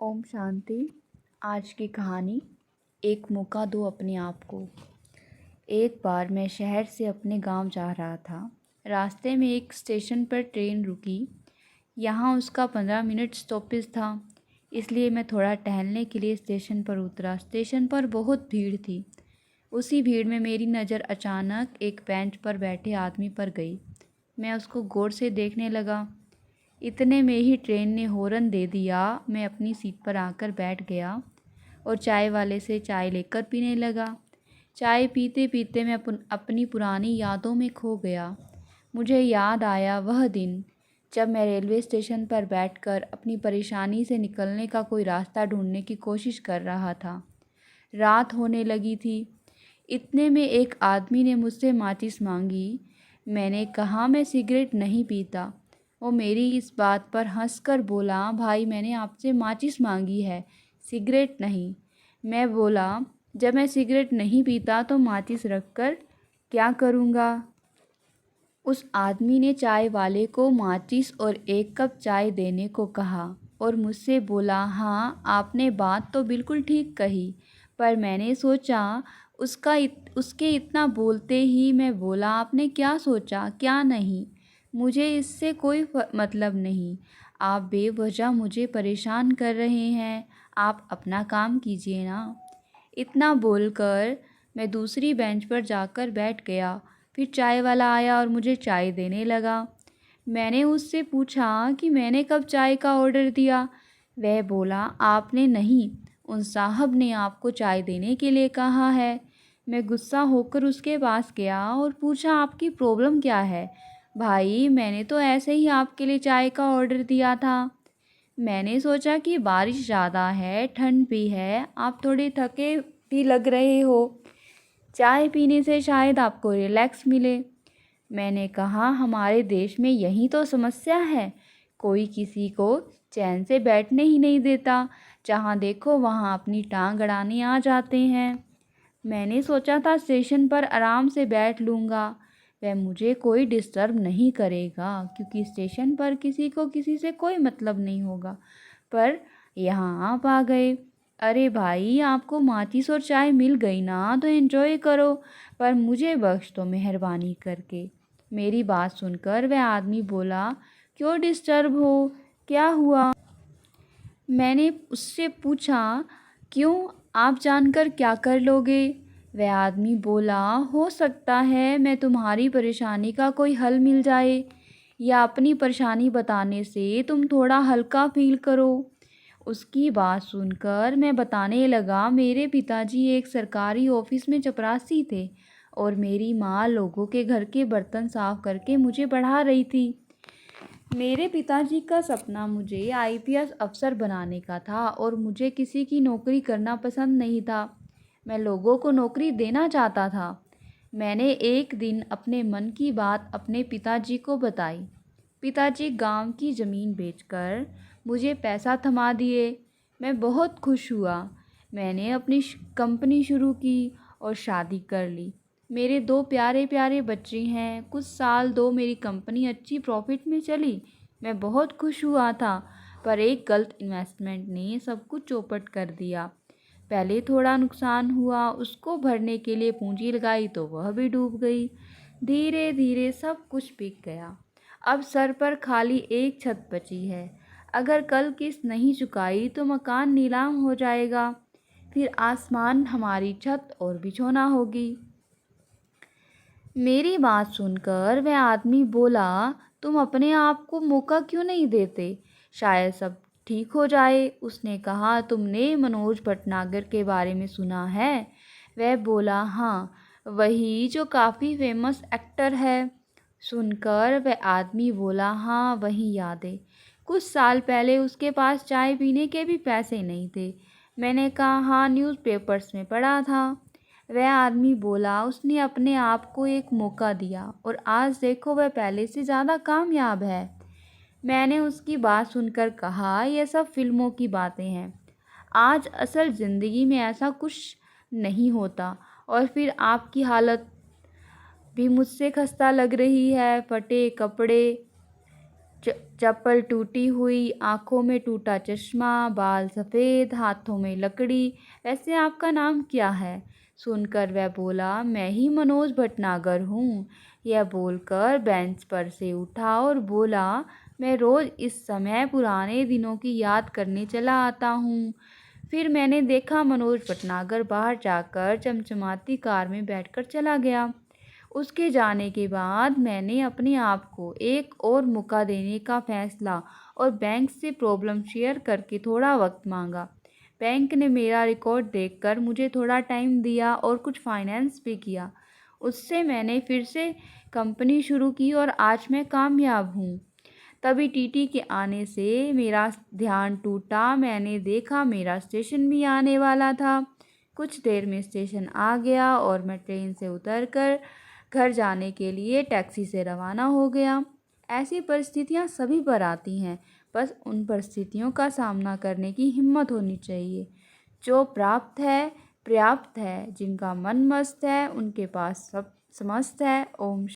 ओम शांति। आज की कहानी, एक मौका दो अपने आप को। एक बार मैं शहर से अपने गांव जा रहा था। रास्ते में एक स्टेशन पर ट्रेन रुकी। यहाँ उसका 15 मिनट स्टॉपेज था, इसलिए मैं थोड़ा टहलने के लिए स्टेशन पर उतरा। स्टेशन पर बहुत भीड़ थी। उसी भीड़ में मेरी नज़र अचानक एक बेंच पर बैठे आदमी पर गई। मैं उसको गौर से देखने लगा। इतने में ही ट्रेन ने हॉर्न दे दिया। मैं अपनी सीट पर आकर बैठ गया और चाय वाले से चाय लेकर पीने लगा। चाय पीते पीते मैं अपनी पुरानी यादों में खो गया। मुझे याद आया वह दिन जब मैं रेलवे स्टेशन पर बैठकर अपनी परेशानी से निकलने का कोई रास्ता ढूंढने की कोशिश कर रहा था। रात होने लगी थी। इतने में एक आदमी ने मुझसे माचिस मांगी। मैंने कहा मैं सिगरेट नहीं पीता। वो मेरी इस बात पर हंसकर बोला, भाई मैंने आपसे माचिस मांगी है, सिगरेट नहीं। मैं बोला, जब मैं सिगरेट नहीं पीता तो माचिस रखकर क्या करूँगा। उस आदमी ने चाय वाले को माचिस और एक कप चाय देने को कहा और मुझसे बोला, हाँ आपने बात तो बिल्कुल ठीक कही, पर मैंने सोचा उसके इतना बोलते ही मैं बोला, आपने क्या सोचा क्या नहीं, मुझे इससे कोई मतलब नहीं। आप बेवजह मुझे परेशान कर रहे हैं, आप अपना काम कीजिए ना। इतना बोलकर मैं दूसरी बेंच पर जाकर बैठ गया। फिर चाय वाला आया और मुझे चाय देने लगा। मैंने उससे पूछा कि मैंने कब चाय का ऑर्डर दिया। वह बोला, आपने नहीं, उन साहब ने आपको चाय देने के लिए कहा है। मैं गुस्सा होकर उसके पास गया और पूछा, आपकी प्रॉब्लम क्या है भाई, मैंने तो ऐसे ही आपके लिए चाय का ऑर्डर दिया था। मैंने सोचा कि बारिश ज़्यादा है, ठंड भी है, आप थोड़े थके भी लग रहे हो, चाय पीने से शायद आपको रिलैक्स मिले। मैंने कहा, हमारे देश में यही तो समस्या है, कोई किसी को चैन से बैठने ही नहीं देता, जहाँ देखो वहाँ अपनी टांग अड़ाने आ जाते हैं। मैंने सोचा था स्टेशन पर आराम से बैठ लूँगा, वह मुझे कोई डिस्टर्ब नहीं करेगा, क्योंकि स्टेशन पर किसी को किसी से कोई मतलब नहीं होगा। पर यहाँ आप आ गए। अरे भाई, आपको माचिस और चाय मिल गई ना तो एंजॉय करो, पर मुझे बख्श दो मेहरबानी करके। मेरी बात सुनकर वह आदमी बोला, क्यों डिस्टर्ब हो, क्या हुआ। मैंने उससे पूछा, क्यों, आप जानकर क्या कर लोगे। वह आदमी बोला, हो सकता है मैं तुम्हारी परेशानी का कोई हल मिल जाए, या अपनी परेशानी बताने से तुम थोड़ा हल्का फील करो। उसकी बात सुनकर मैं बताने लगा, मेरे पिताजी एक सरकारी ऑफिस में चपरासी थे और मेरी माँ लोगों के घर के बर्तन साफ करके मुझे पढ़ा रही थी। मेरे पिताजी का सपना मुझे आईपीएस अफसर बनाने का था और मुझे किसी की नौकरी करना पसंद नहीं था, मैं लोगों को नौकरी देना चाहता था। मैंने एक दिन अपने मन की बात अपने पिताजी को बताई। पिताजी गांव की ज़मीन बेचकर मुझे पैसा थमा दिए। मैं बहुत खुश हुआ। मैंने अपनी कंपनी शुरू की और शादी कर ली। मेरे 2 प्यारे प्यारे बच्चे हैं। कुछ साल दो मेरी कंपनी अच्छी प्रॉफिट में चली। मैं बहुत खुश हुआ था, पर एक गलत इन्वेस्टमेंट ने सब कुछ चौपट कर दिया। पहले थोड़ा नुकसान हुआ, उसको भरने के लिए पूंजी लगाई तो वह भी डूब गई। धीरे धीरे सब कुछ बिक गया। अब सर पर खाली एक छत बची है। अगर कल किस्त नहीं चुकाई तो मकान नीलाम हो जाएगा, फिर आसमान हमारी छत और बिछौना होगी। मेरी बात सुनकर वह आदमी बोला, तुम अपने आप को मौका क्यों नहीं देते, शायद सब ठीक हो जाए। उसने कहा, तुमने मनोज भटनागर के बारे में सुना है। वह बोला, हाँ, वही जो काफ़ी फेमस एक्टर है। सुनकर वह आदमी बोला, हाँ वही याद है, कुछ साल पहले उसके पास चाय पीने के भी पैसे नहीं थे। मैंने कहा, हाँ न्यूज़पेपर्स में पढ़ा था। वह आदमी बोला, उसने अपने आप को एक मौका दिया और आज देखो वह पहले से ज़्यादा कामयाब है। मैंने उसकी बात सुनकर कहा, यह सब फिल्मों की बातें हैं, आज असल ज़िंदगी में ऐसा कुछ नहीं होता। और फिर आपकी हालत भी मुझसे खस्ता लग रही है, फटे कपड़े, चप्पल टूटी हुई, आँखों में टूटा चश्मा, बाल सफ़ेद, हाथों में लकड़ी। वैसे आपका नाम क्या है? सुनकर वह बोला, मैं ही मनोज भटनागर हूँ। यह बोलकर बेंच पर से उठा और बोला, मैं रोज़ इस समय पुराने दिनों की याद करने चला आता हूँ। फिर मैंने देखा मनोज भटनागर बाहर जाकर चमचमाती कार में बैठकर चला गया। उसके जाने के बाद मैंने अपने आप को एक और मौका देने का फैसला और बैंक से प्रॉब्लम शेयर करके थोड़ा वक्त मांगा। बैंक ने मेरा रिकॉर्ड देखकर मुझे थोड़ा टाइम दिया और कुछ फाइनेंस भी किया। उससे मैंने फिर से कंपनी शुरू की और आज मैं कामयाब हूँ। तभी टीटी के आने से मेरा ध्यान टूटा। मैंने देखा मेरा स्टेशन भी आने वाला था। कुछ देर में स्टेशन आ गया और मैं ट्रेन से उतरकर घर जाने के लिए टैक्सी से रवाना हो गया। ऐसी परिस्थितियाँ सभी पर आती हैं, बस उन परिस्थितियों का सामना करने की हिम्मत होनी चाहिए। जो प्राप्त है पर्याप्त है, जिनका मन मस्त है उनके पास सब समस्त है। ओम